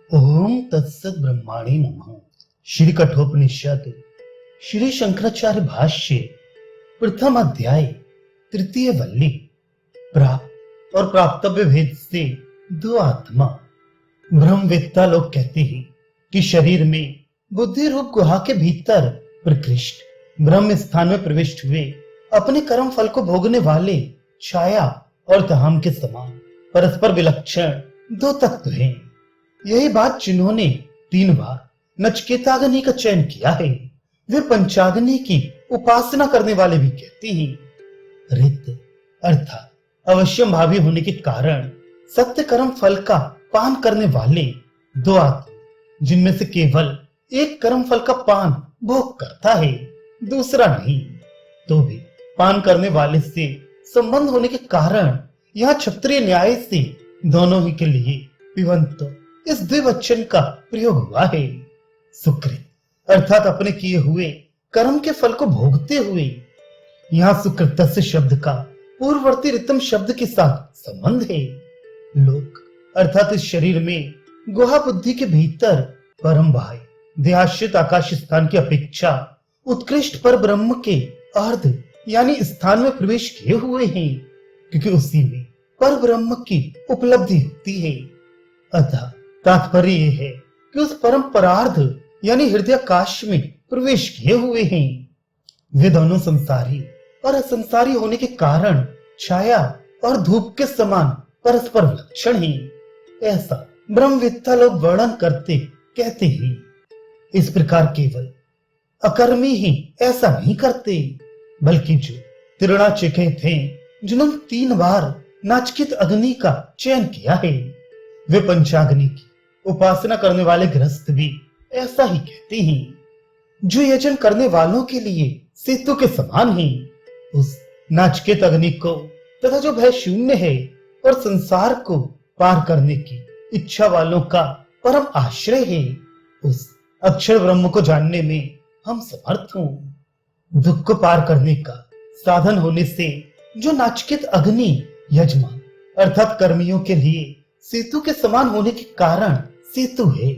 ओम तत्सत ब्रह्माणे नमः। श्री कठोपनिषद श्री शंकराचार्य भाष्य प्रथम अध्याय तृतीय वल्ली। प्राप्त और प्राप्तव्य भेद से दो आत्मा। ब्रह्मवेत्ता लोग कहते हैं कि शरीर में बुद्धि रूप गुहा के भीतर प्रकृष्ट ब्रह्म स्थान में प्रविष्ट हुए अपने कर्म फल को भोगने वाले छाया और धाम के समान परस्पर विलक्षण दो तत्व हैं। यही बात जिन्होंने 3 बार नचिकेताग्नि का चयन किया है वे पंचाग्नि की उपासना करने वाले भी कहते हैं। रित अर्थात अवश्यम भावी होने के कारण सत्य कर्म फल का पान करने वाले दो आत्मा, जिनमें से केवल एक कर्म फल का पान भोग करता है, दूसरा नहीं। तो भी पान करने वाले से संबंध होने के कारण यहाँ क्षत्रिय न्याय से दोनों ही के लिए पिबंत इस द्विवचन का प्रयोग हुआ है। सुकृत अर्थात अपने किए हुए कर्म के फल को भोगते हुए। यहाँ सुकृतस्य शब्द का पूर्ववर्ती रितम शब्द के साथ संबंध है। लोक अर्थात इस शरीर में गुहा बुद्धि के भीतर परम बाह्य देहाश्रित आकाश स्थान की अपेक्षा उत्कृष्ट पर ब्रह्म के अर्ध यानी स्थान में प्रवेश किए हुए हैं, क्योंकि उसी में पर ब्रह्म की उपलब्धि होती है। अतः तात्पर्य यह है कि उस परम परार्ध यानी हृदयाकाश में प्रवेश किए हुए हैं। वे दोनों संसारी और असंसारी होने के कारण छाया और धूप के समान परस्पर विलक्षण हैं। ऐसा ब्रह्मवेत्ता लोग वर्णन करते कहते हैं। इस प्रकार केवल अकर्मी ही ऐसा नहीं करते, बल्कि जो तिरणाचिकेत थे, जिन्होंने 3 बार नाचिकेत अग्नि का चयन किया है, वे पंचाग्नि की उपासना करने वाले गृहस्थ भी ऐसा ही कहते हैं। जो यजन करने वालों के लिए सेतु के समान है, उस नाचिकेत अग्नि को तथा जो भय शून्य है और संसार को पार करने की इच्छा वालों का परम आश्रय है, उस अक्षर ब्रह्म को जानने में हम समर्थ हों। दुख को पार करने का साधन होने से जो नाचिकेत अग्नि यजमान अर्थात कर्मियों के लिए सेतु के समान होने के कारण सेतु है,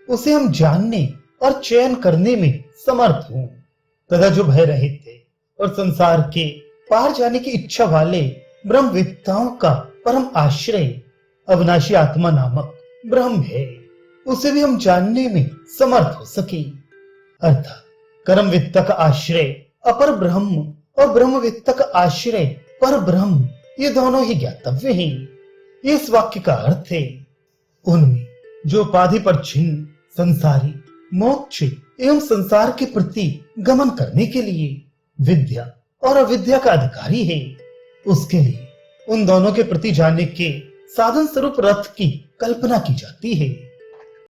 उसे हम जानने और चयन करने में समर्थ हूं। तथा जो भय रहित थे और संसार के पार जाने की इच्छा वाले ब्रह्मवेत्ताओं का परम आश्रय अविनाशी आत्मा नामक ब्रह्म है, उसे भी हम जानने में समर्थ हो सके। अर्थात कर्मवेत्ता का आश्रय अपर ब्रह्म और ब्रह्मवेत्ता का आश्रय पर ब्रह्म, ये दोनों ही ज्ञातव्य हैं। इस वाक्य का अर्थ है उनमें जो उपाधि पर छिन्न संसारी मोक्ष एवं संसार के प्रति गमन करने के लिए विद्या और अविद्या का अधिकारी है, उसके लिए उन दोनों के प्रति जाने के साधन स्वरूप रथ की कल्पना की जाती है।